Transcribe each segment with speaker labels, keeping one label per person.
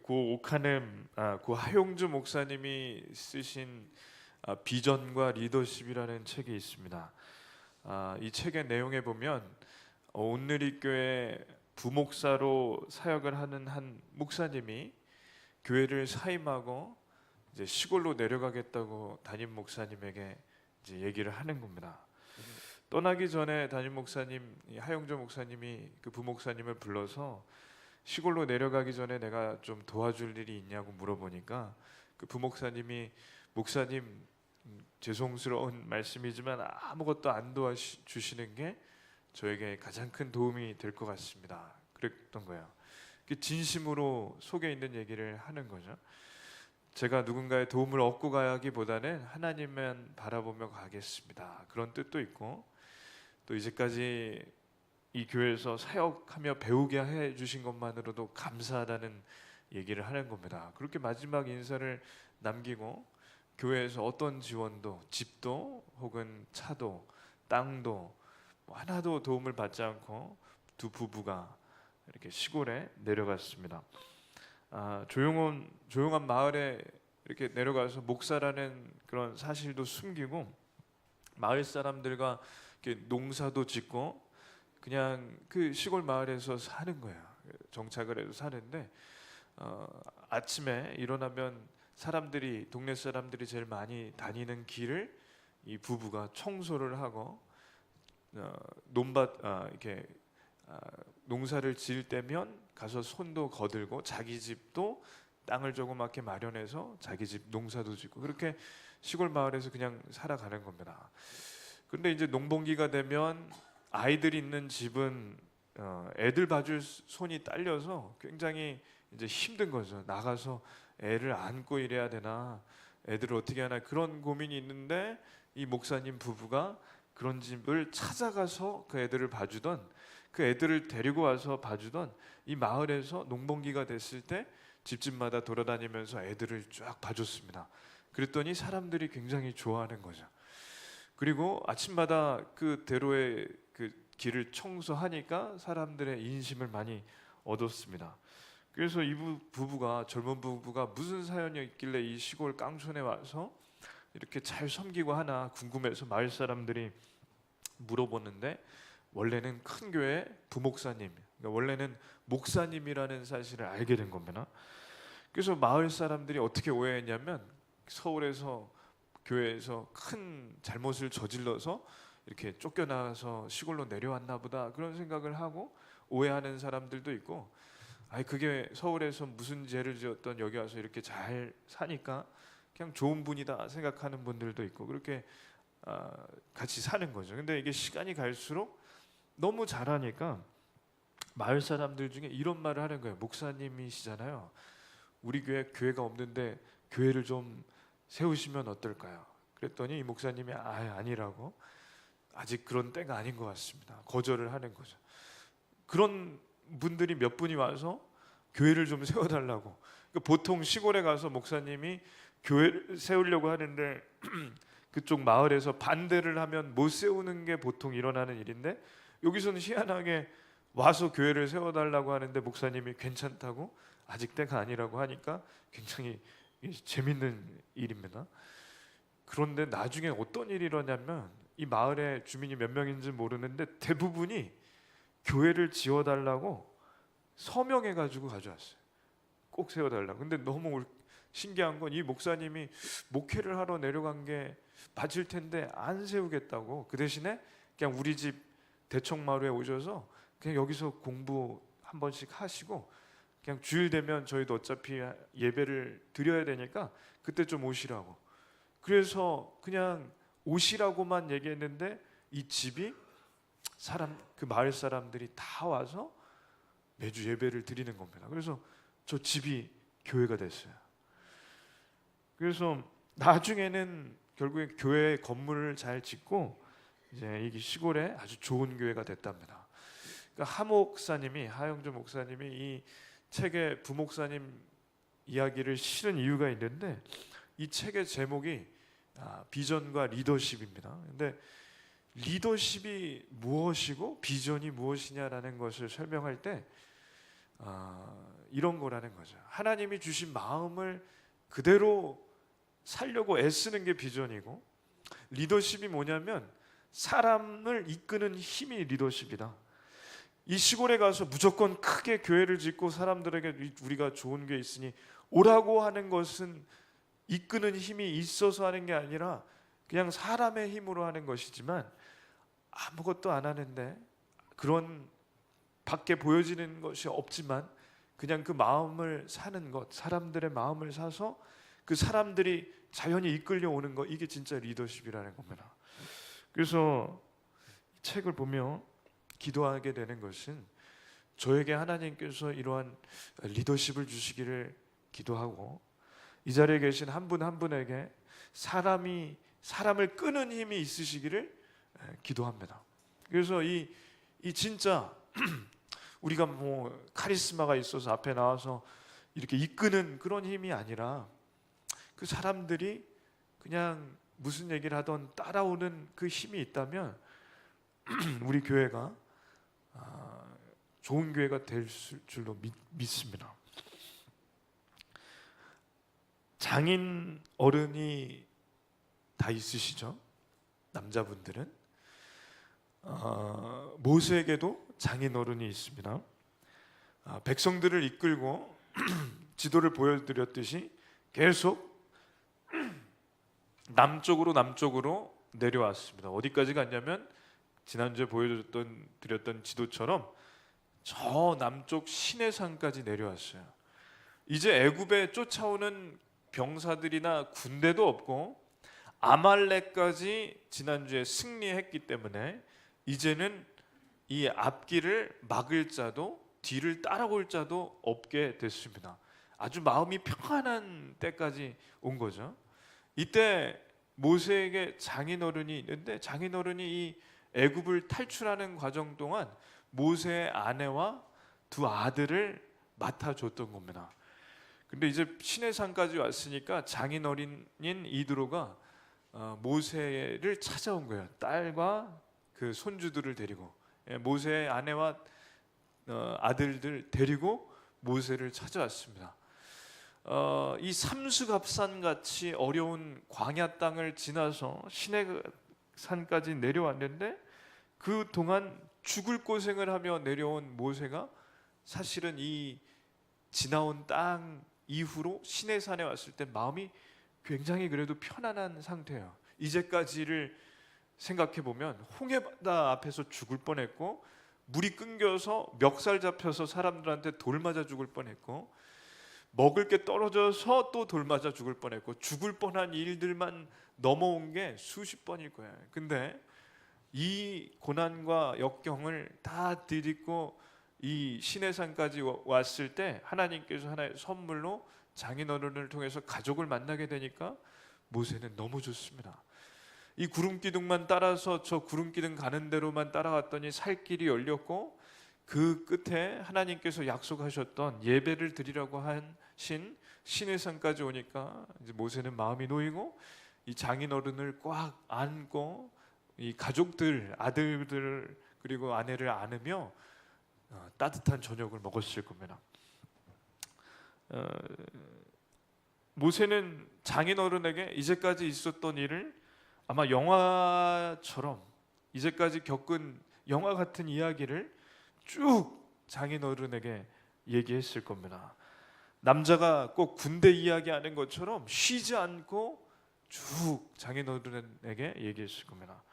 Speaker 1: 고 오카넴 고 하용주 목사님이 쓰신 비전과 리더십이라는 책이 있습니다. 이 책의 내용에 보면 온누리교회 부목사로 사역을 하는 한 목사님이 교회를 사임하고 이제 시골로 내려가겠다고 담임 목사님에게 이제 얘기를 하는 겁니다. 떠나기 전에 담임 목사님 하용조 목사님이 그 부목사님을 불러서 시골로 내려가기 전에 내가 좀 도와줄 일이 있냐고 물어보니까 그 부목사님이 목사님 죄송스러운 말씀이지만 아무것도 안 도와주시는 게 저에게 가장 큰 도움이 될 것 같습니다. 그랬던 거예요. 진심으로 속에 있는 얘기를 하는 거죠. 제가 누군가의 도움을 얻고 가기보다는 하나님만 바라보며 가겠습니다. 그런 뜻도 있고 또 이제까지 이 교회에서 사역하며 배우게 해주신 것만으로도 감사하다는 얘기를 하는 겁니다. 그렇게 마지막 인사를 남기고 교회에서 어떤 지원도 집도 혹은 차도 땅도 하나도 도움을 받지 않고 두 부부가 이렇게 시골에 내려갔습니다. 조용한 마을에 이렇게 내려가서 목사라는 그런 사실도 숨기고 마을 사람들과 이렇게 농사도 짓고 그냥 그 시골 마을에서 사는 거예요. 정착을 해서 사는데 아침에 일어나면 동네 사람들이 제일 많이 다니는 길을 이 부부가 청소를 하고 이렇게 농사를 지을 때면 가서 손도 거들고 자기 집도 땅을 조그맣게 마련해서 자기 집 농사도 짓고 그렇게 시골 마을에서 그냥 살아가는 겁니다. 그런데 이제 농번기가 되면 아이들이 있는 집은 애들 봐줄 손이 딸려서 굉장히 이제 힘든 거죠. 나가서 애를 안고 이래야 되나, 애들을 어떻게 하나 그런 고민이 있는데 이 목사님 부부가 그런 집을 찾아가서 그 애들을 봐주던 그 애들을 데리고 와서 봐주던 이 마을에서 농번기가 됐을 때 집집마다 돌아다니면서 애들을 쫙 봐줬습니다. 그랬더니 사람들이 굉장히 좋아하는 거죠. 그리고 아침마다 그 대로의 그 길을 청소하니까 사람들의 인심을 많이 얻었습니다. 그래서 이 젊은 부부가 무슨 사연이 있길래 이 시골 깡촌에 와서 이렇게 잘 섬기고 하나 궁금해서 마을 사람들이 물어보는데 원래는 큰 교회 부목사님, 그러니까 원래는 목사님이라는 사실을 알게 된 겁니다. 그래서 마을 사람들이 어떻게 오해했냐면 서울에서 교회에서 큰 잘못을 저질러서 이렇게 쫓겨나서 시골로 내려왔나 보다 그런 생각을 하고 오해하는 사람들도 있고 그게 서울에서 무슨 죄를 지었던 여기 와서 이렇게 잘 사니까 그냥 좋은 분이다 생각하는 분들도 있고 그렇게 같이 사는 거죠. 근데 이게 시간이 갈수록 너무 잘하니까 마을 사람들 중에 이런 말을 하는 거예요. 목사님이시잖아요. 우리 교회가 없는데 교회를 좀 세우시면 어떨까요? 그랬더니 이 목사님이 아니라고 아직 그런 때가 아닌 것 같습니다. 거절을 하는 거죠. 그런 분들이 몇 분이 와서 교회를 좀 세워달라고. 보통 시골에 가서 목사님이 교회를 세우려고 하는데 그쪽 마을에서 반대를 하면 못 세우는 게 보통 일어나는 일인데 여기서는 희한하게 와서 교회를 세워달라고 하는데 목사님이 괜찮다고 아직 때가 아니라고 하니까 굉장히 재밌는 일입니다. 그런데 나중에 어떤 일이 일어나냐면 이 마을의 주민이 몇 명인지 모르는데 대부분이 교회를 지어달라고 서명해가지고 가져왔어요. 꼭 세워달라고. 근데 너무 신기한 건 이 목사님이 목회를 하러 내려간 게 맞을 텐데 안 세우겠다고 그 대신에 그냥 우리 집 대청마루에 오셔서 그냥 여기서 공부 한 번씩 하시고 그냥 주일 되면 저희도 어차피 예배를 드려야 되니까 그때 좀 오시라고. 그래서 그냥 오시라고만 얘기했는데 이 집이 그 마을 사람들이 다 와서 매주 예배를 드리는 겁니다. 그래서 저 집이 교회가 됐어요. 그래서 나중에는 결국에 교회 건물을 잘 짓고 이제 이 시골에 아주 좋은 교회가 됐답니다. 그러니까 하용주 목사님이 이 책의 부목사님 이야기를 실은 이유가 있는데 이 책의 제목이 비전과 리더십입니다. 근데 리더십이 무엇이고 비전이 무엇이냐라는 것을 설명할 때 이런 거라는 거죠. 하나님이 주신 마음을 그대로 살려고 애쓰는 게 비전이고, 리더십이 뭐냐면 사람을 이끄는 힘이 리더십이다. 이 시골에 가서 무조건 크게 교회를 짓고 사람들에게 우리가 좋은 게 있으니 오라고 하는 것은 이끄는 힘이 있어서 하는 게 아니라 그냥 사람의 힘으로 하는 것이지만, 아무것도 안 하는데 그런 밖에 보여지는 것이 없지만 그냥 그 마음을 사는 것, 사람들의 마음을 사서 그 사람들이 자연히 이끌려 오는 것, 이게 진짜 리더십이라는 겁니다. 그래서 이 책을 보며 기도하게 되는 것은 저에게 하나님께서 이러한 리더십을 주시기를 기도하고, 이 자리에 계신 한 분 한 분에게 사람을 끄는 힘이 있으시기를 기도합니다. 그래서 이 진짜 우리가 뭐 카리스마가 있어서 앞에 나와서 이렇게 이끄는 그런 힘이 아니라 그 사람들이 그냥 무슨 얘기를 하던 따라오는 그 힘이 있다면 우리 교회가 좋은 교회가 될 줄로 믿습니다. 장인 어른이 다 있으시죠? 남자분들은 모세에게도 장인 어른이 있습니다. 백성들을 이끌고 지도를 보여드렸듯이 계속 남쪽으로 내려왔습니다. 어디까지 갔냐면 지난주에 보여드렸던 지도처럼 저 남쪽 시내산까지 내려왔어요. 이제 애굽에 쫓아오는 병사들이나 군대도 없고 아말렉까지 지난주에 승리했기 때문에 이제는 이 앞길을 막을 자도 뒤를 따라올 자도 없게 됐습니다. 아주 마음이 평안한 때까지 온 거죠. 이때 모세에게 장인어른이 있는데, 장인어른이 이 애굽을 탈출하는 과정 동안 모세의 아내와 두 아들을 맡아줬던 겁니다. 근데 이제 시내산까지 왔으니까 장인어른인 이드로가 모세를 찾아온 거예요. 딸과 그 손주들을 데리고, 모세의 아내와 아들들 데리고 모세를 찾아왔습니다. 이 삼수갑산 같이 어려운 광야 땅을 지나서 시내산까지 내려왔는데, 그 동안 죽을 고생을 하며 내려온 모세가 사실은 이 지나온 땅 이후로 시내산에 왔을 때 마음이 굉장히 그래도 편안한 상태예요. 이제까지를 생각해 보면 홍해바다 앞에서 죽을 뻔했고, 물이 끊겨서 멱살 잡혀서 사람들한테 돌 맞아 죽을 뻔했고, 먹을 게 떨어져서 또 돌 맞아 죽을 뻔했고, 죽을 뻔한 일들만 넘어온 게 수십 번일 거예요. 근데 이 고난과 역경을 다 디딛고 이 시내산까지 왔을 때 하나님께서 하나의 선물로 장인어른을 통해서 가족을 만나게 되니까 모세는 너무 좋습니다. 이 구름기둥만 따라서 저 구름기둥 가는 대로만 따라갔더니 살 길이 열렸고, 그 끝에 하나님께서 약속하셨던 예배를 드리라고 하신 시내산까지 오니까 이제 모세는 마음이 놓이고 이 장인어른을 꽉 안고 이 가족들, 아들들 그리고 아내를 안으며 따뜻한 저녁을 먹었을 겁니다. 모세는 장인어른에게 이제까지 있었던 일을 아마 영화처럼 이제까지 겪은 영화 같은 이야기를 쭉 장인어른에게 얘기했을 겁니다. 남자가 꼭 군대 이야기하는 것처럼 쉬지 않고 쭉 장인어른에게 얘기했을 겁니다.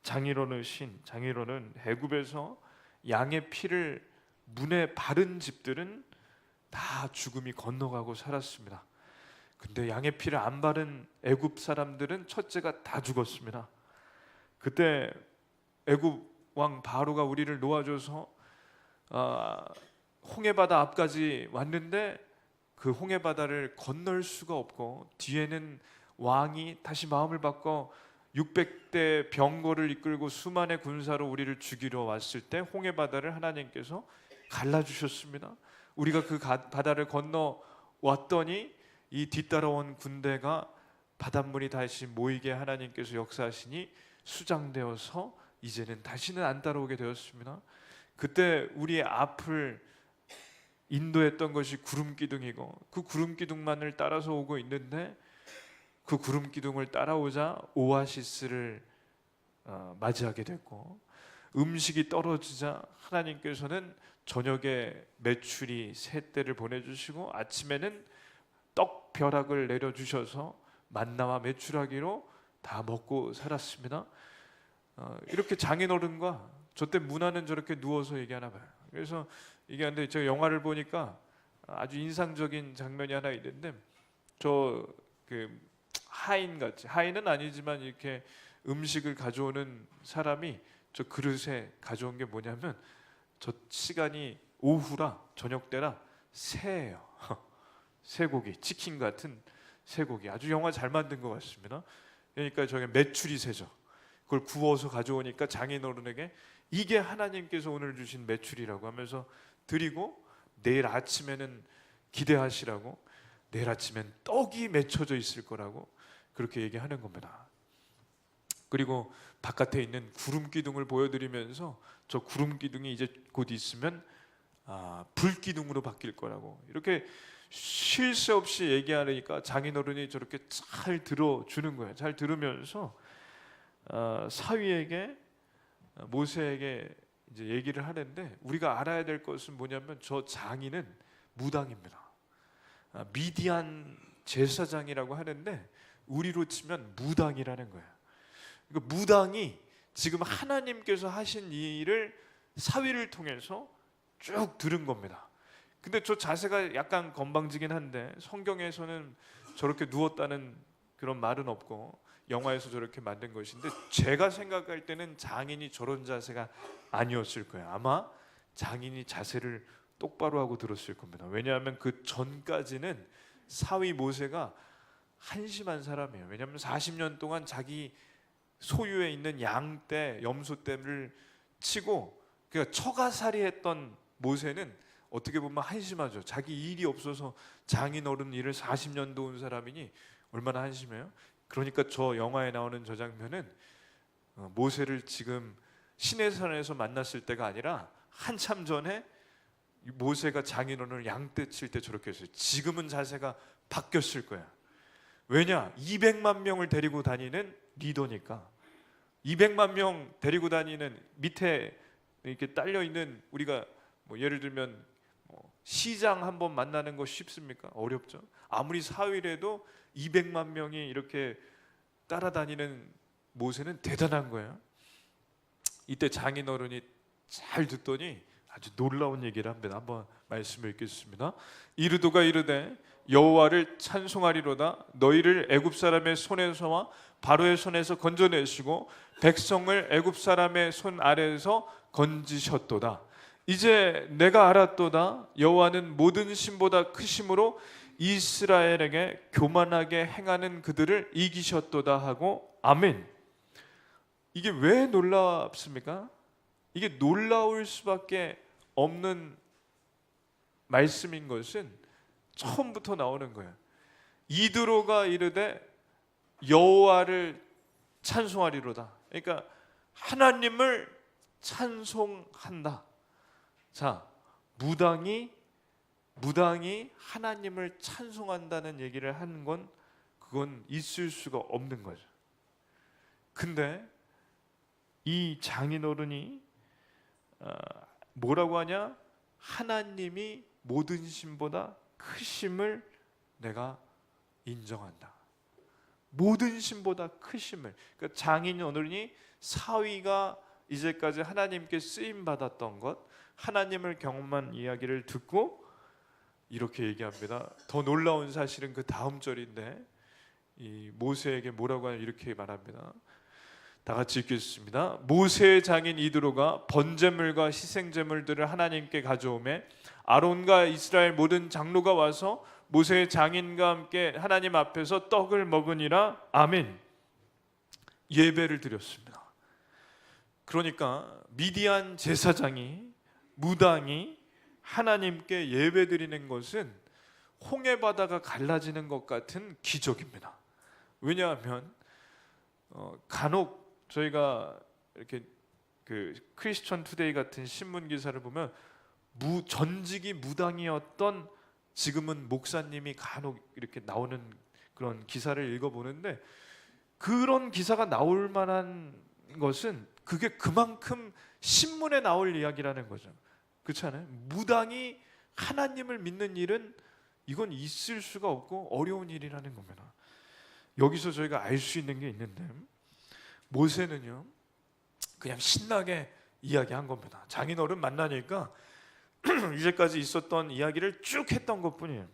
Speaker 1: 장인어른 애굽에서 양의 피를 문에 바른 집들은 다 죽음이 건너가고 살았습니다. 근데 양의 피를 안 바른 애굽 사람들은 첫째가 다 죽었습니다. 그때 애굽 왕 바로가 우리를 놓아줘서 홍해바다 앞까지 왔는데 그 홍해바다를 건널 수가 없고, 뒤에는 왕이 다시 마음을 바꿔 600대 병거를 이끌고 수만의 군사로 우리를 죽이러 왔을 때 홍해바다를 하나님께서 갈라주셨습니다. 우리가 그 바다를 건너 왔더니 이 뒤따라온 군대가 바닷물이 다시 모이게 하나님께서 역사하시니 수장되어서 이제는 다시는 안 따라오게 되었습니다. 그때 우리의 앞을 인도했던 것이 구름 기둥이고 그 구름 기둥만을 따라서 오고 있는데 그 구름 기둥을 따라오자 오아시스를 맞이하게 됐고 음식이 떨어지자 하나님께서는 저녁에 메추리 새 떼를 보내주시고 아침에는 떡 벼락을 내려주셔서 만나와 메추라기로 다 먹고 살았습니다. 이렇게 장인어른과 저때 문화는 저렇게 누워서 얘기하나 봐요. 그래서 얘기하는데 제가 영화를 보니까 아주 인상적인 장면이 하나 있는데 저 그 하인 같이 하인은 아니지만 이렇게 음식을 가져오는 사람이 저 그릇에 가져온 게 뭐냐면 저 시간이 오후라 저녁 때라 새예요. 쇠고기, 치킨 같은 쇠고기 아주 영화 잘 만든 것 같습니다. 그러니까 저게 메추리 새죠. 그걸 구워서 가져오니까 장인어른에게 이게 하나님께서 오늘 주신 메추리라고 하면서 드리고 내일 아침에는 기대하시라고 내일 아침엔 떡이 맺혀져 있을 거라고 그렇게 얘기하는 겁니다. 그리고 바깥에 있는 구름 기둥을 보여드리면서 저 구름 기둥이 이제 곧 있으면 불 기둥으로 바뀔 거라고 이렇게 쉴 새 없이 얘기하니까 장인어른이 저렇게 잘 들어주는 거예요. 잘 들으면서 사위에게 모세에게 이제 얘기를 하는데 우리가 알아야 될 것은 뭐냐면 저 장인은 무당입니다. 미디안 제사장이라고 하는데 우리로 치면 무당이라는 거예요. 그러니까 무당이 지금 하나님께서 하신 일을 사위를 통해서 쭉 들은 겁니다. 근데 저 자세가 약간 건방지긴 한데 성경에서는 저렇게 누웠다는 그런 말은 없고 영화에서 저렇게 만든 것인데 제가 생각할 때는 장인이 저런 자세가 아니었을 거예요. 아마 장인이 자세를 똑바로 하고 들었을 겁니다. 왜냐하면 그 전까지는 사위 모세가 한심한 사람이에요. 왜냐하면 40년 동안 자기 소유에 있는 양떼, 염소떼를 치고 그러니까 처가살이했던 모세는 어떻게 보면 한심하죠. 자기 일이 없어서 장인어른 일을 40년 도운 사람이니 얼마나 한심해요. 그러니까 저 영화에 나오는 저 장면은 모세를 지금 시내산에서 만났을 때가 아니라 한참 전에 모세가 장인어른을 양떼 칠 때 저렇게 했어요. 지금은 자세가 바뀌었을 거야. 왜냐? 200만 명을 데리고 다니는 리더니까. 200만 명 데리고 다니는 밑에 이렇게 딸려 있는 우리가 뭐 예를 들면 시장 한번 만나는 거 쉽습니까? 어렵죠. 아무리 사위래도 200만 명이 이렇게 따라다니는 모세는 대단한 거예요. 이때 장인어른이 잘 듣더니 아주 놀라운 얘기를 합니다. 한번 말씀을 읽겠습니다. 이르도가 이르되 여호와를 찬송하리로다. 너희를 애굽 사람의 손에서와 바로의 손에서 건져내시고 백성을 애굽 사람의 손 아래에서 건지셨도다. 이제 내가 알았도다. 여호와는 모든 신보다 크심으로 이스라엘에게 교만하게 행하는 그들을 이기셨도다 하고 아멘. 이게 왜 놀랍습니까? 이게 놀라울 수밖에 없는 말씀인 것은 처음부터 나오는 거예요. 이드로가 이르되 여호와를 찬송하리로다. 그러니까 하나님을 찬송한다. 자, 무당이 하나님을 찬송한다는 얘기를 하는 건 그건 있을 수가 없는 거죠. 근데 이 장인어른이 뭐라고 하냐? 하나님이 모든 신보다 크심을 내가 인정한다. 모든 신보다 크심을. 그러니까 장인어른이 사위가 이제까지 하나님께 쓰임 받았던 것, 하나님을 경험한 이야기를 듣고 이렇게 얘기합니다. 더 놀라운 사실은 그 다음 절인데 이 모세에게 뭐라고 하냐 이렇게 말합니다. 다 같이 읽겠습니다. 모세의 장인 이드로가 번제물과 희생제물들을 하나님께 가져오매 아론과 이스라엘 모든 장로가 와서 모세의 장인과 함께 하나님 앞에서 떡을 먹으니라. 아멘. 예배를 드렸습니다. 그러니까 미디안 제사장이 무당이 하나님께 예배드리는 것은 홍해바다가 갈라지는 것 같은 기적입니다. 왜냐하면 간혹 저희가 이렇게 그 크리스천 투데이 같은 신문 기사를 보면 전직이 무당이었던 지금은 목사님이 간혹 이렇게 나오는 그런 기사를 읽어보는데, 그런 기사가 나올 만한 것은 그게 그만큼 신문에 나올 이야기라는 거죠. 그렇지 않아요? 무당이 하나님을 믿는 일은 이건 있을 수가 없고 어려운 일이라는 겁니다. 여기서 저희가 알 수 있는 게 있는데, 모세는요 그냥 신나게 이야기한 겁니다. 장인어른 만나니까 이제까지 있었던 이야기를 쭉 했던 것뿐이에요.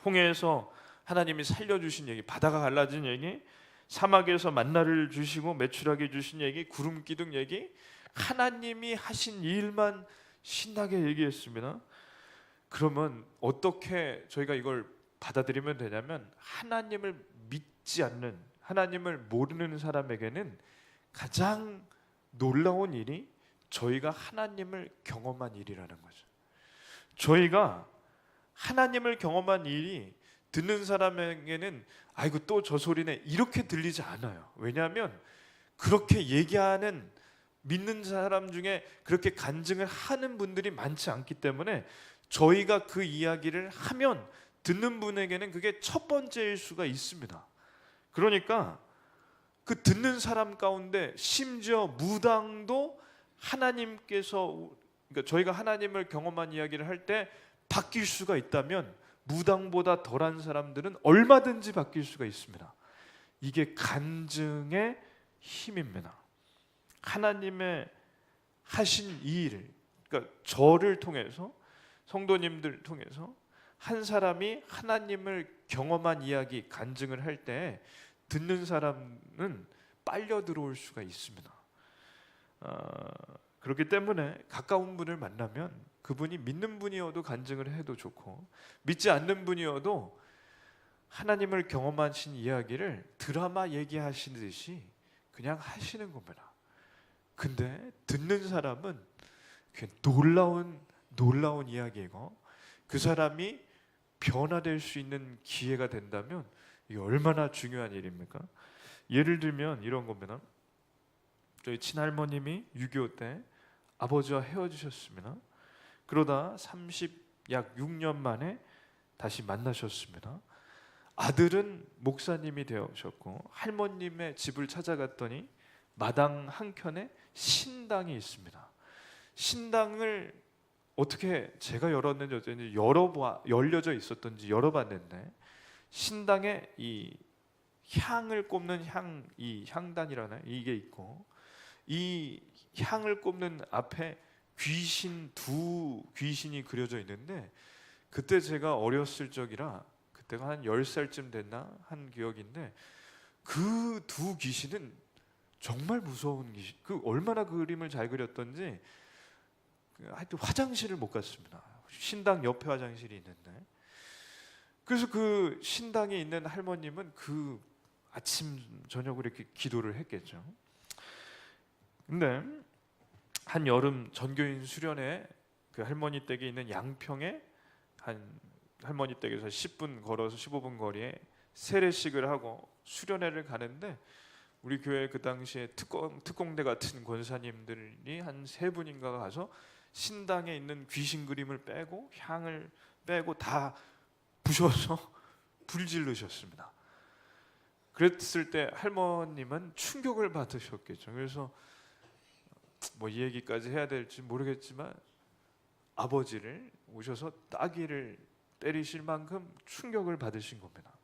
Speaker 1: 홍해에서 하나님이 살려주신 얘기, 바다가 갈라진 얘기, 사막에서 만나를 주시고 매출하게 주신 얘기, 구름 기둥 얘기, 하나님이 하신 일만 신나게 얘기했습니다. 그러면 어떻게 저희가 이걸 받아들이면 되냐면, 하나님을 믿지 않는, 하나님을 모르는 사람에게는 가장 놀라운 일이 저희가 하나님을 경험한 일이라는 거죠. 저희가 하나님을 경험한 일이 듣는 사람에게는 아이고 또 저 소리네 이렇게 들리지 않아요. 왜냐하면 그렇게 얘기하는 믿는 사람 중에 그렇게 간증을 하는 분들이 많지 않기 때문에, 저희가 그 이야기를 하면 듣는 분에게는 그게 첫 번째일 수가 있습니다. 그러니까 그 듣는 사람 가운데 심지어 무당도 하나님께서, 그러니까 저희가 하나님을 경험한 이야기를 할 때 바뀔 수가 있다면, 무당보다 덜한 사람들은 얼마든지 바뀔 수가 있습니다. 이게 간증의 힘입니다. 하나님의 하신 일, 그러니까 저를 통해서, 성도님들 통해서 한 사람이 하나님을 경험한 이야기, 간증을 할 때 듣는 사람은 빨려 들어올 수가 있습니다. 그렇기 때문에 가까운 분을 만나면 그분이 믿는 분이어도 간증을 해도 좋고, 믿지 않는 분이어도 하나님을 경험하신 이야기를 드라마 얘기하시듯이 그냥 하시는 겁니다. 근데 듣는 사람은 놀라운 이야기고, 그 사람이 변화될 수 있는 기회가 된다면 이게 얼마나 중요한 일입니까? 예를 들면 이런 겁니다. 저희 친할머님이 6.25 때 아버지와 헤어지셨습니다. 그러다 약 6년 만에 다시 만나셨습니다. 아들은 목사님이 되어셨고, 할머님의 집을 찾아갔더니 마당 한켠에 신당이 있습니다. 신당을 어떻게 제가 열었는지 어쩐지 열려져 있었던지 열어봤는데, 신당에 이 향을 꼽는 이 향단이라나 이게 있고, 이 향을 꼽는 앞에 두 귀신이 그려져 있는데, 그때 제가 어렸을 적이라 그때가 한 10살쯤 됐나 한 기억인데, 그 두 귀신은 정말 무서운 귀신, 얼마나 그림을 잘 그렸던지 하여튼 화장실을 못 갔습니다. 신당 옆에 화장실이 있는데, 그래서 그 신당에 있는 할머님은 그 아침 저녁으로 이렇게 기도를 했겠죠. 근데 한 여름 전교인 수련회, 그 할머니 댁에 있는 양평에 한 할머니 댁에서 10분 걸어서 15분 거리에 세례식을 하고 수련회를 가는데, 우리 교회 그 당시에 특공대 같은 권사님들이 한 3분인가 가서 신당에 있는 귀신 그림을 빼고 향을 빼고 다 부셔서 불질르셨습니다. 그랬을 때 할머님은 충격을 받으셨겠죠. 그래서 뭐 이 얘기까지 해야 될지 모르겠지만 아버지를 오셔서 따귀를 때리실 만큼 충격을 받으신 겁니다.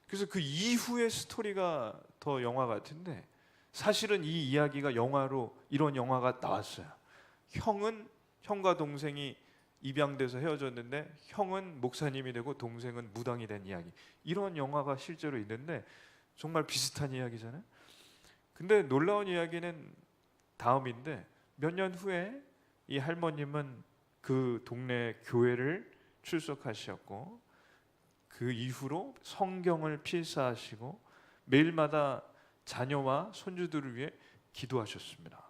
Speaker 1: 그래서 그 이후의 스토리가 더 영화 같은데, 사실은 이 이야기가 영화로 이런 영화가 나왔어요. 형과 동생이 입양돼서 헤어졌는데 형은 목사님이 되고 동생은 무당이 된 이야기, 이런 영화가 실제로 있는데 정말 비슷한 이야기잖아요. 근데 놀라운 이야기는 다음인데, 몇 년 후에 이 할머님은 그 동네 교회를 출석하셨고, 그 이후로 성경을 필사하시고 매일마다 자녀와 손주들을 위해 기도하셨습니다.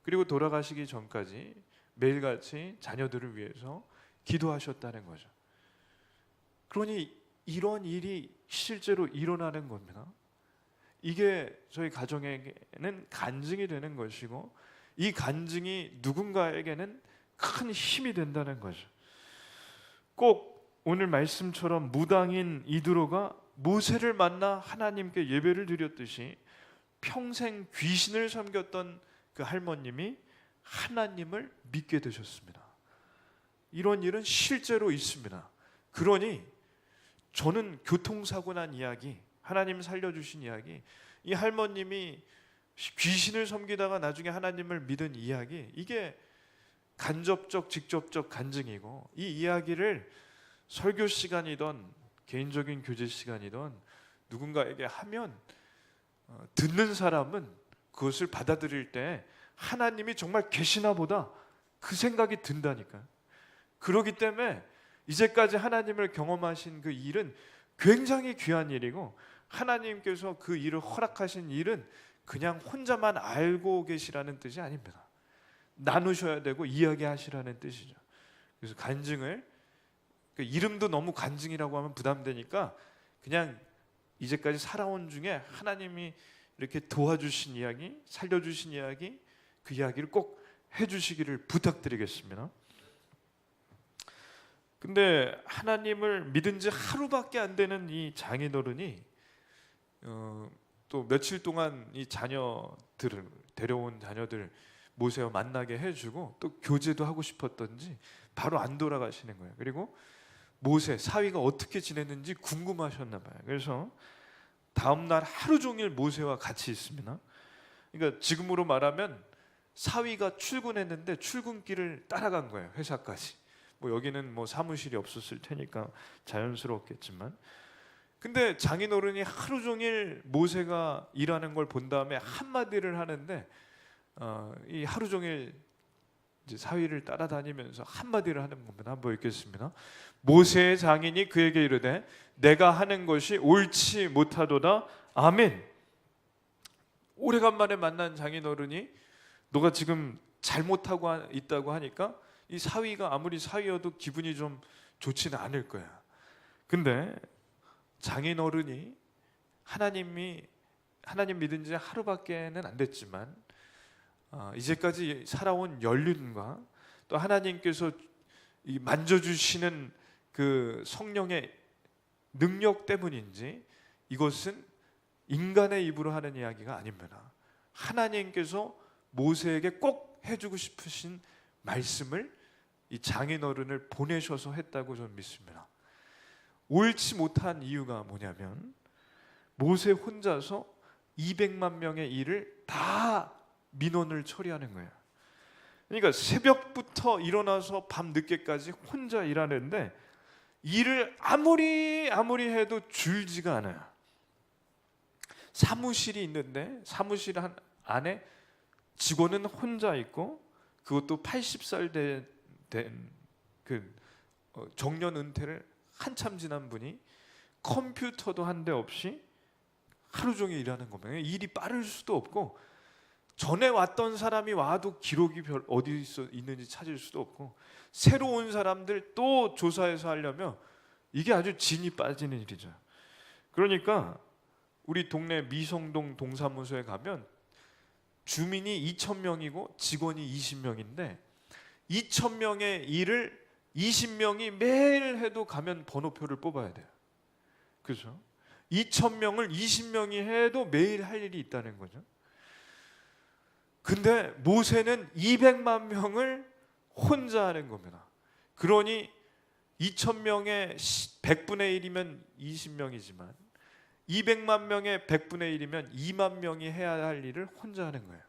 Speaker 1: 그리고 돌아가시기 전까지 매일같이 자녀들을 위해서 기도하셨다는 거죠. 그러니 이런 일이 실제로 일어나는 겁니다. 이게 저희 가정에게는 간증이 되는 것이고, 이 간증이 누군가에게는 큰 힘이 된다는 거죠. 꼭 오늘 말씀처럼 무당인 이드로가 모세를 만나 하나님께 예배를 드렸듯이 평생 귀신을 섬겼던 그 할머님이 하나님을 믿게 되셨습니다. 이런 일은 실제로 있습니다. 그러니 저는 교통사고 난 이야기, 하나님 살려주신 이야기, 이 할머님이 귀신을 섬기다가 나중에 하나님을 믿은 이야기, 이게 간접적 직접적 간증이고, 이 이야기를 설교 시간이든 개인적인 교제 시간이든 누군가에게 하면 듣는 사람은 그것을 받아들일 때 하나님이 정말 계시나 보다 그 생각이 든다니까요. 그렇기 때문에 이제까지 하나님을 경험하신 그 일은 굉장히 귀한 일이고, 하나님께서 그 일을 허락하신 일은 그냥 혼자만 알고 계시라는 뜻이 아닙니다. 나누셔야 되고 이야기하시라는 뜻이죠. 그래서 간증을, 그 이름도 너무 간증이라고 하면 부담되니까 그냥 이제까지 살아온 중에 하나님이 이렇게 도와주신 이야기, 살려주신 이야기, 그 이야기를 꼭 해주시기를 부탁드리겠습니다. 근데 하나님을 믿은 지 하루밖에 안 되는 이 장인어른이 또 며칠 동안 이 자녀들을, 데려온 자녀들 모세와 만나게 해주고 또 교제도 하고 싶었던지 바로 안 돌아가시는 거예요. 그리고 모세 사위가 어떻게 지냈는지 궁금하셨나 봐요. 그래서 다음날 하루 종일 모세와 같이 있습니다. 그러니까 지금으로 말하면 사위가 출근했는데 출근길을 따라간 거예요. 회사까지. 뭐 여기는 뭐 사무실이 없었을 테니까 자연스럽겠지만, 근데 장인어른이 하루 종일 모세가 일하는 걸 본 다음에 한마디를 하는데, 이 하루 종일 이제 사위를 따라다니면서 한마디를 하는 겁니다. 한번 읽겠습니다. 모세의 장인이 그에게 이르되 내가 하는 것이 옳지 못하도다. 아멘. 오래간만에 만난 장인어른이 너가 지금 잘못하고 있다고 하니까 이 사위가 아무리 사위여도 기분이 좀 좋지는 않을 거야. 근데 장인어른이 하나님 믿은 지 하루밖에는 안 됐지만 이제까지 살아온 연륜과 또 하나님께서 이 만져주시는 그 성령의 능력 때문인지 이것은 인간의 입으로 하는 이야기가 아닙니다. 하나님께서 모세에게 꼭 해주고 싶으신 말씀을 이 장인어른을 보내셔서 했다고 저는 믿습니다. 옳지 못한 이유가 뭐냐면 모세 혼자서 200만 명의 일을 다 민원을 처리하는 거예요. 그러니까 새벽부터 일어나서 밤 늦게까지 혼자 일하는데 일을 아무리 해도 줄지가 않아요. 사무실이 있는데 사무실 안에 직원은 혼자 있고, 그것도 80살 된 그 정년 은퇴를 한참 지난 분이 컴퓨터도 한 대 없이 하루 종일 일하는 겁니다. 일이 빠를 수도 없고, 전에 왔던 사람이 와도 기록이 어디 있는지 찾을 수도 없고, 새로 온 사람들 또 조사해서 하려면 이게 아주 진이 빠지는 일이죠. 그러니까 우리 동네 미성동 동사무소에 가면 주민이 2,000명이고 직원이 20명인데 2,000명의 일을 20명이 매일 해도 가면 번호표를 뽑아야 돼요. 그렇죠? 2,000명을 20명이 해도 매일 할 일이 있다는 거죠. 근데 모세는 200만 명을 혼자 하는 겁니다. 그러니 2,000명의 100분의 1이면 20명이지만 200만 명의 100분의 1이면 2만 명이 해야 할 일을 혼자 하는 거예요.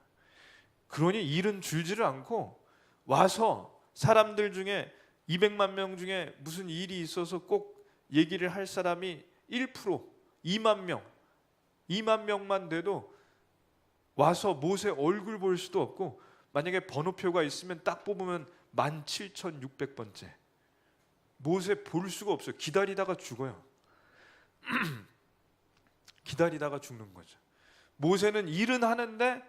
Speaker 1: 그러니 일은 줄지를 않고 와서 사람들 중에 200만 명 중에 무슨 일이 있어서 꼭 얘기를 할 사람이 1%, 2만 명만 돼도 와서 모세 얼굴 볼 수도 없고, 만약에 번호표가 있으면 딱 뽑으면 17,600번째. 모세 볼 수가 없어요. 기다리다가 죽어요. 기다리다가 죽는 거죠. 모세는 일은 하는데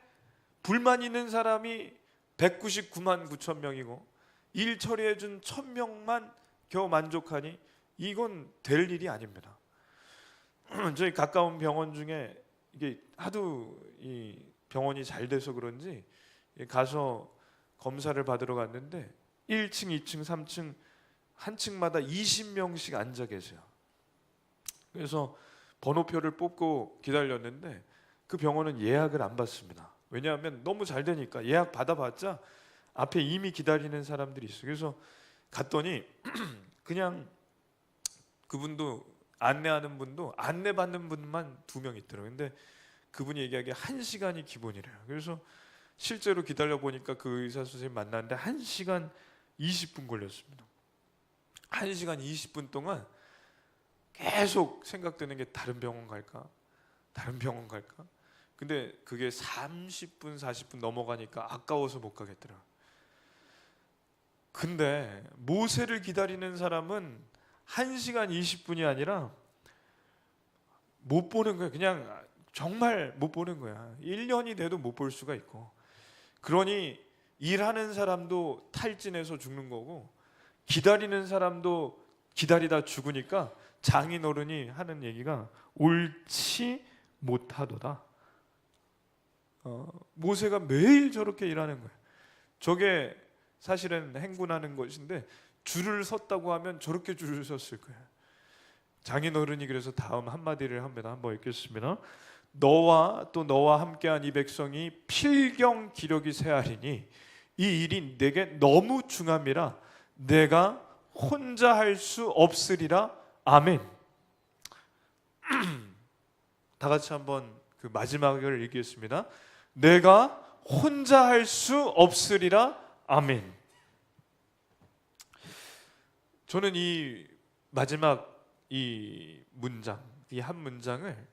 Speaker 1: 불만 있는 사람이 199만 9천 명이고 일 처리해 준 1,000명만 겨우 만족하니 이건 될 일이 아닙니다. 저희 가까운 병원 중에 이게 하도 이 병원이 잘 돼서 그런지 가서 검사를 받으러 갔는데 1층, 2층, 3층 한 층마다 20명씩 앉아 계세요. 그래서 번호표를 뽑고 기다렸는데 그 병원은 예약을 안 받습니다. 왜냐하면 너무 잘 되니까. 예약 받아봤자 앞에 이미 기다리는 사람들이 있어요. 그래서 갔더니 그냥 그분도 안내하는 분도 안내받는 분만 2명 있더라고요. 근데 그분이 얘기하기에 1시간이 기본이래요. 그래서 실제로 기다려 보니까 그 의사 선생님 만났는데 1시간 20분 걸렸습니다. 1시간 20분 동안 계속 생각되는 게 다른 병원 갈까? 다른 병원 갈까? 근데 그게 30분, 40분 넘어가니까 아까워서 못 가겠더라. 근데 모세를 기다리는 사람은 1시간 20분이 아니라 못 보는 거야. 그냥 정말 못 보는 거야. 1년이 돼도 못 볼 수가 있고. 그러니 일하는 사람도 탈진해서 죽는 거고 기다리는 사람도 기다리다 죽으니까 장인어른이 하는 얘기가 옳지 못하도다. 모세가 매일 저렇게 일하는 거예요. 저게 사실은 행군하는 것인데 줄을 섰다고 하면 저렇게 줄을 섰을 거예요. 장인어른이 그래서 다음 한마디를 합니다. 한번 읽겠습니다. 너와 또 너와 함께한 이 백성이 필경 기력이 쇠하리니 이 일이 내게 너무 중함이라 내가 혼자 할 수 없으리라. 아멘. 다 같이 한번 그 마지막을 읽겠습니다. 내가 혼자 할 수 없으리라. 아멘. 저는 이 마지막 이 문장, 이 한 문장을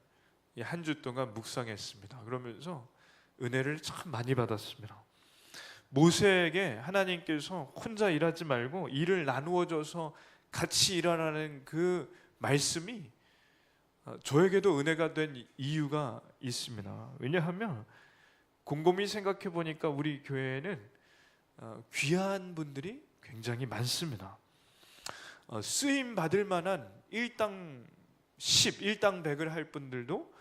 Speaker 1: 한 주 동안 묵상했습니다. 그러면서 은혜를 참 많이 받았습니다. 모세에게 하나님께서 혼자 일하지 말고 일을 나누어줘서 같이 일하라는 그 말씀이 저에게도 은혜가 된 이유가 있습니다. 왜냐하면 곰곰이 생각해 보니까 우리 교회에는 귀한 분들이 굉장히 많습니다. 쓰임 받을 만한 일당 10, 일당 100을 할 분들도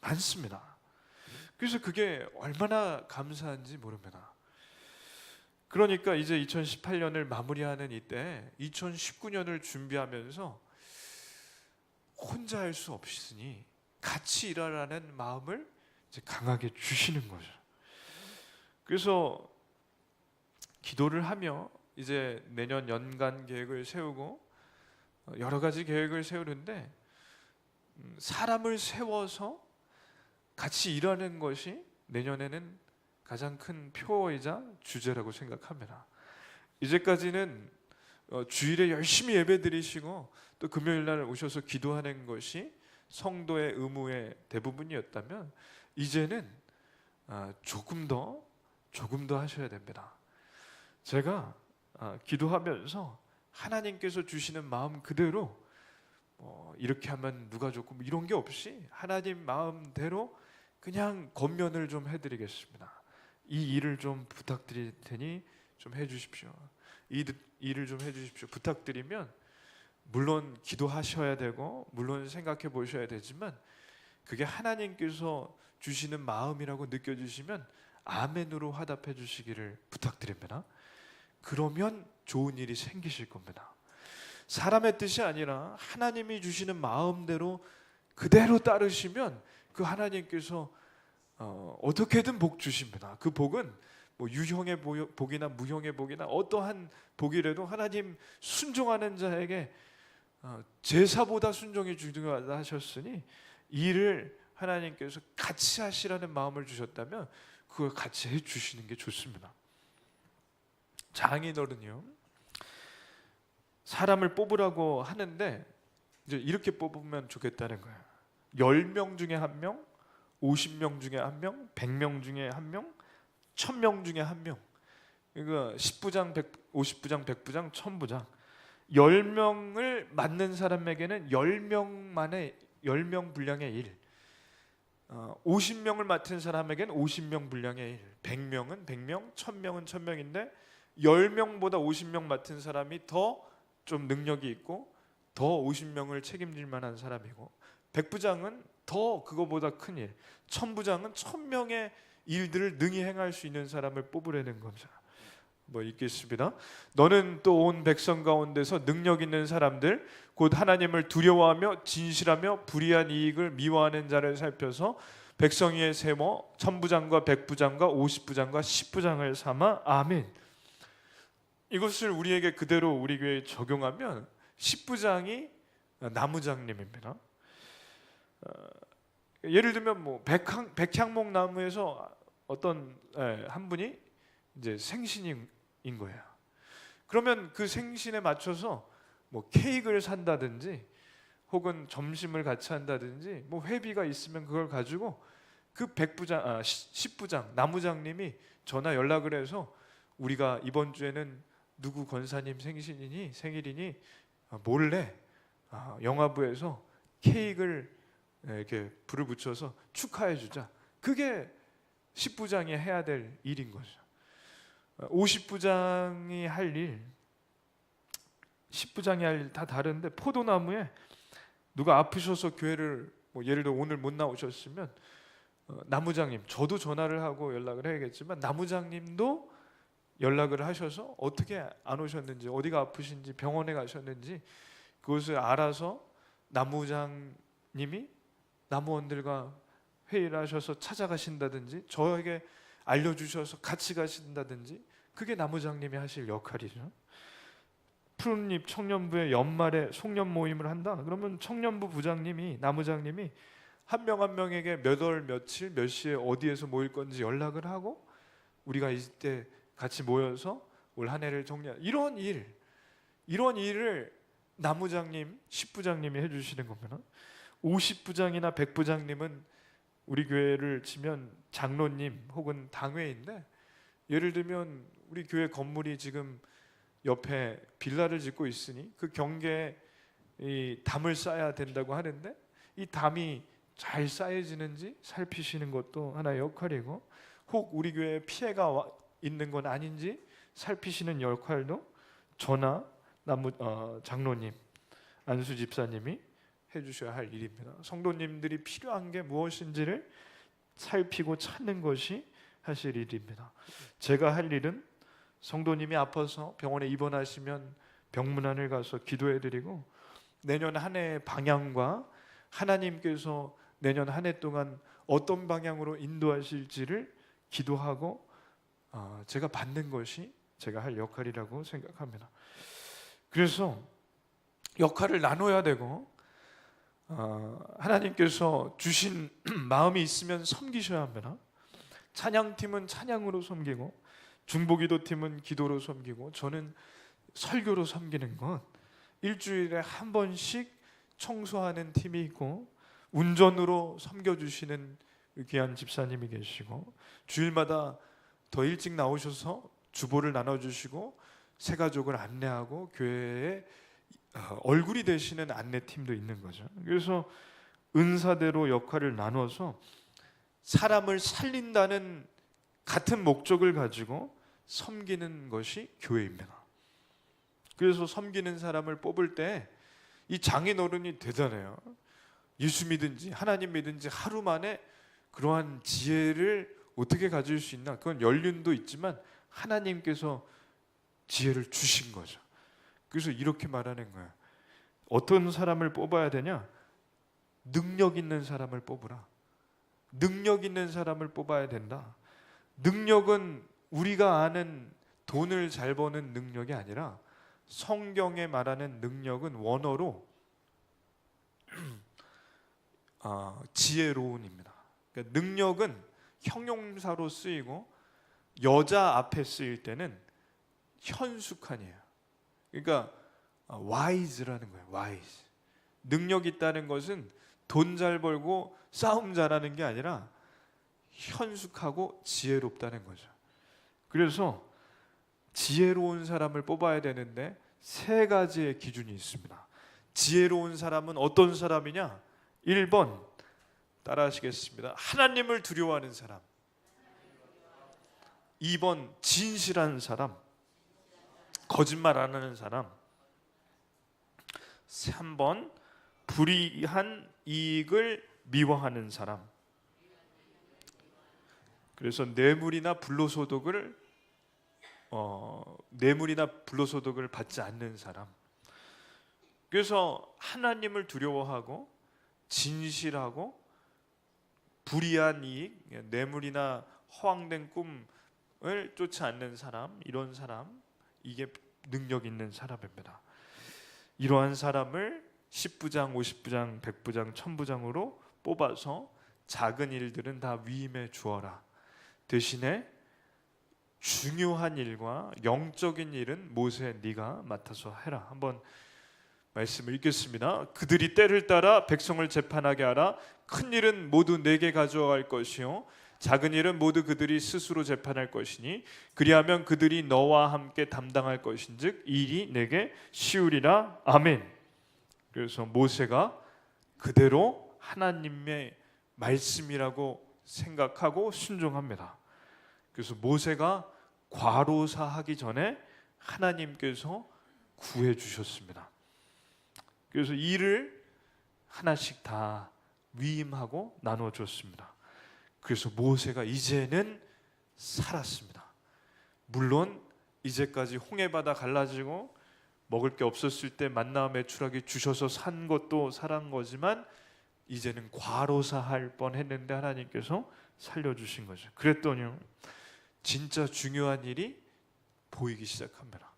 Speaker 1: 많습니다. 그래서 그게 얼마나 감사한지 모릅니다. 그러니까 이제 2018년을 마무리하는 이때 2019년을 준비하면서 혼자 할 수 없으니 같이 일하라는 마음을 이제 강하게 주시는 거죠. 그래서 기도를 하며 이제 내년 연간 계획을 세우고 여러 가지 계획을 세우는데 사람을 세워서 같이 일하는 것이 내년에는 가장 큰 표어이자 주제라고 생각합니다. 이제까지는 주일에 열심히 예배 드리시고 또 금요일 날 오셔서 기도하는 것이 성도의 의무의 대부분이었다면 이제는 조금 더 하셔야 됩니다. 제가 기도하면서 하나님께서 주시는 마음 그대로 이렇게 하면 누가 좋고 이런 게 없이 하나님 마음대로 그냥 겉면을 좀 해드리겠습니다. 이 일을 좀 부탁드릴 테니 좀 해주십시오. 이 일을 좀 해주십시오. 부탁드리면 물론 기도하셔야 되고 물론 생각해 보셔야 되지만 그게 하나님께서 주시는 마음이라고 느껴지시면 아멘으로 화답해 주시기를 부탁드립니다. 그러면 좋은 일이 생기실 겁니다. 사람의 뜻이 아니라 하나님이 주시는 마음대로 그대로 따르시면 그 하나님께서 어떻게든 복 주십니다. 그 복은 뭐 유형의 복이나 무형의 복이나 어떠한 복이라도 하나님 순종하는 자에게 제사보다 순종이 중요하다 하셨으니 일을 하나님께서 같이 하시라는 마음을 주셨다면 그걸 같이 해주시는 게 좋습니다. 장인어른이요, 사람을 뽑으라고 하는데 이제 이렇게 뽑으면 좋겠다는 거예요. 10명 중에 1명, 50명 중에 1명, 100명 중에 1명, 1000명 중에 1명. 그러니까 10부장, 50부장, 100부장, 1000부장. 10명을 맡는 사람에게는 10명만의 10명 분량의 일. 50명을 맡은 사람에게는 50명 분량의 일. 100명은 100명, 1000명은 1000명인데 10명보다 50명 맡은 사람이 더 좀 능력이 있고 더 50명을 책임질 만한 사람이고 100부장은 더 그거보다 큰 일, 1000부장은 1000명의 일들을 능히 행할 수 있는 사람을 뽑으려는 겁니다. 뭐 읽겠습니다. 너는 또 온 백성 가운데서 능력 있는 사람들 곧 하나님을 두려워하며 진실하며 불의한 이익을 미워하는 자를 살펴서 백성 위에 세워 천부장과 백부장과 오십부장과 십부장을 삼아. 아멘. 이것을 우리에게 그대로 우리 교회에 적용하면 십부장이 나무장님입니다. 예를 들면 뭐 백향목 나무에서 어떤 한 분이 이제 생신인 거예요. 그러면 그 생신에 맞춰서 뭐 케이크를 산다든지 혹은 점심을 같이 한다든지 뭐 회비가 있으면 그걸 가지고 그 십부장 나무장님이 전화 연락을 해서 우리가 이번 주에는 누구 권사님 생일이니 몰래 영화부에서 케이크를 이렇게 불을 붙여서 축하해 주자. 그게 십부장이 해야 될 일인 거죠. 50부장이 할 일, 10부장이 할 일 다 다른데, 포도나무에 누가 아프셔서 교회를 뭐 예를 들어 오늘 못 나오셨으면 나무장님, 저도 전화를 하고 연락을 해야겠지만 나무장님도 연락을 하셔서 어떻게 안 오셨는지, 어디가 아프신지, 병원에 가셨는지 그것을 알아서 나무장님이 나무원들과 회의를 하셔서 찾아가신다든지 저에게 알려주셔서 같이 가신다든지, 그게 나무장님이 하실 역할이죠. 푸른잎 청년부의 연말에 송년 모임을 한다. 그러면 청년부 부장님이, 나무장님이 한 명 한 명에게 몇 월 며칠 몇 시에 어디에서 모일 건지 연락을 하고 우리가 이때 같이 모여서 올 한 해를 정리하는 이런 일을 나무장님, 십부장님이 해주시는 겁니다. 50부장이나 100부장님은 우리 교회를 치면 장로님 혹은 당회인데, 예를 들면 우리 교회 건물이 지금 옆에 빌라를 짓고 있으니 그 경계에 이 담을 쌓아야 된다고 하는데 이 담이 잘 쌓여지는지 살피시는 것도 하나의 역할이고, 혹 우리 교회에 피해가 있는 건 아닌지 살피시는 역할도 저나 장로님, 안수 집사님이 해주셔야 할 일입니다. 성도님들이 필요한 게 무엇인지를 살피고 찾는 것이 하실 일입니다. 제가 할 일은 성도님이 아파서 병원에 입원하시면 병문안을 가서 기도해드리고, 내년 한 해의 방향과 하나님께서 내년 한 해 동안 어떤 방향으로 인도하실지를 기도하고 제가 받는 것이 제가 할 역할이라고 생각합니다. 그래서 역할을 나눠야 되고, 하나님께서 주신 마음이 있으면 섬기셔야 합니다. 찬양팀은 찬양으로 섬기고, 중보기도팀은 기도로 섬기고, 저는 설교로 섬기는 것, 일주일에 한 번씩 청소하는 팀이 있고, 운전으로 섬겨주시는 귀한 집사님이 계시고, 주일마다 더 일찍 나오셔서 주보를 나눠주시고 새가족을 안내하고 교회에 얼굴이 되시는 안내팀도 있는 거죠. 그래서 은사대로 역할을 나눠서 사람을 살린다는 같은 목적을 가지고 섬기는 것이 교회입니다. 그래서 섬기는 사람을 뽑을 때 이 장인어른이 대단해요. 예수 믿은지 하나님 믿은지 하루 만에 그러한 지혜를 어떻게 가질 수 있나? 그건 연륜도 있지만 하나님께서 지혜를 주신 거죠. 그래서 이렇게 말하는 거야. 어떤 사람을 뽑아야 되냐? 능력 있는 사람을 뽑으라. 능력 있는 사람을 뽑아야 된다. 능력은 우리가 아는 돈을 잘 버는 능력이 아니라, 성경에 말하는 능력은 원어로 지혜로운입니다. 그러니까 능력은 형용사로 쓰이고 여자 앞에 쓰일 때는 현숙한이에요. 그러니까 wise라는 거예요. wise. 능력 있다는 것은 돈 잘 벌고 싸움 잘하는 게 아니라 현숙하고 지혜롭다는 거죠. 그래서 지혜로운 사람을 뽑아야 되는데 세 가지의 기준이 있습니다. 지혜로운 사람은 어떤 사람이냐? 1번 따라 하시겠습니다. 하나님을 두려워하는 사람. 2번 진실한 사람, 거짓말 안 하는 사람. 3번 불의한 이익을 미워하는 사람. 그래서 뇌물이나 불로소득을 뇌물이나 불로소득을 받지 않는 사람. 그래서 하나님을 두려워하고 진실하고 불이한 이익, 뇌물이나 허황된 꿈을 쫓지 않는 사람, 이런 사람, 이게 능력 있는 사람입니다. 이러한 사람을 10부장, 50부장, 100부장, 1000부장으로 뽑아서 작은 일들은 다 위임해 주어라. 대신에 중요한 일과 영적인 일은 모세 네가 맡아서 해라. 한번 말씀을 읽겠습니다. 그들이 때를 따라 백성을 재판하게 하라. 큰 일은 모두 내게 가져갈 것이요 작은 일은 모두 그들이 스스로 재판할 것이니 그리하면 그들이 너와 함께 담당할 것인즉 일이 내게 쉬우리라. 아멘. 그래서 모세가 그대로 하나님의 말씀이라고 생각하고 순종합니다. 그래서 모세가 과로사하기 전에 하나님께서 구해 주셨습니다. 그래서 일을 하나씩 다 위임하고 나눠 줬습니다. 그래서 모세가 이제는 살았습니다. 물론 이제까지 홍해바다 갈라지고 먹을 게 없었을 때 만나 메추라기 주셔서 산 것도 살은 거지만 이제는 과로사할 뻔했는데 하나님께서 살려주신 거죠. 그랬더니요 진짜 중요한 일이 보이기 시작합니다.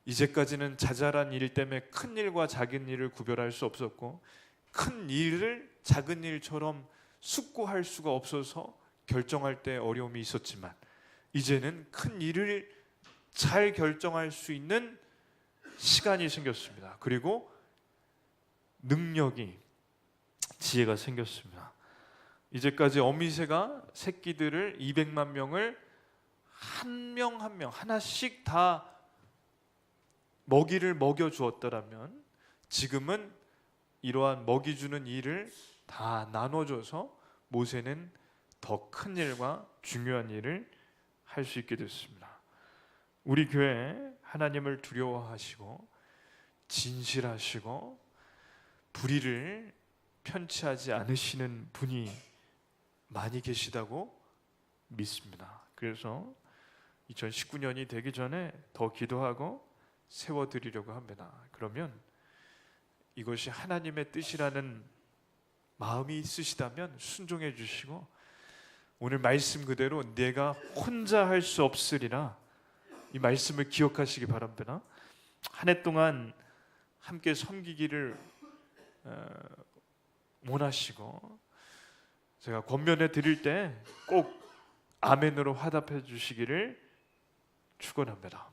Speaker 1: 이제까지는 자잘한 일 때문에 큰 일과 작은 일을 구별할 수 없었고 큰 일을 작은 일처럼 숙고할 수가 없어서 결정할 때 어려움이 있었지만 이제는 큰 일을 잘 결정할 수 있는 시간이 생겼습니다. 그리고 능력이, 지혜가 생겼습니다. 이제까지 어미새가 새끼들을 200만 명을 한 명 한 명 하나씩 다 먹이를 먹여 주었더라면 지금은 이러한 먹이 주는 일을 다 나눠줘서 모세는 더 큰 일과 중요한 일을 할 수 있게 됐습니다. 우리 교회 하나님을 두려워하시고 진실하시고 불의를 편취하지 않으시는 분이 많이 계시다고 믿습니다. 그래서 2019년이 되기 전에 더 기도하고 세워드리려고 합니다. 그러면 이것이 하나님의 뜻이라는 마음이 있으시다면 순종해 주시고 오늘 말씀 그대로 내가 혼자 할 수 없으리라 이 말씀을 기억하시기 바랍니다. 한 해 동안 함께 섬기기를 원하시고 제가 권면해 드릴 때 꼭 아멘으로 화답해 주시기를 축원합니다.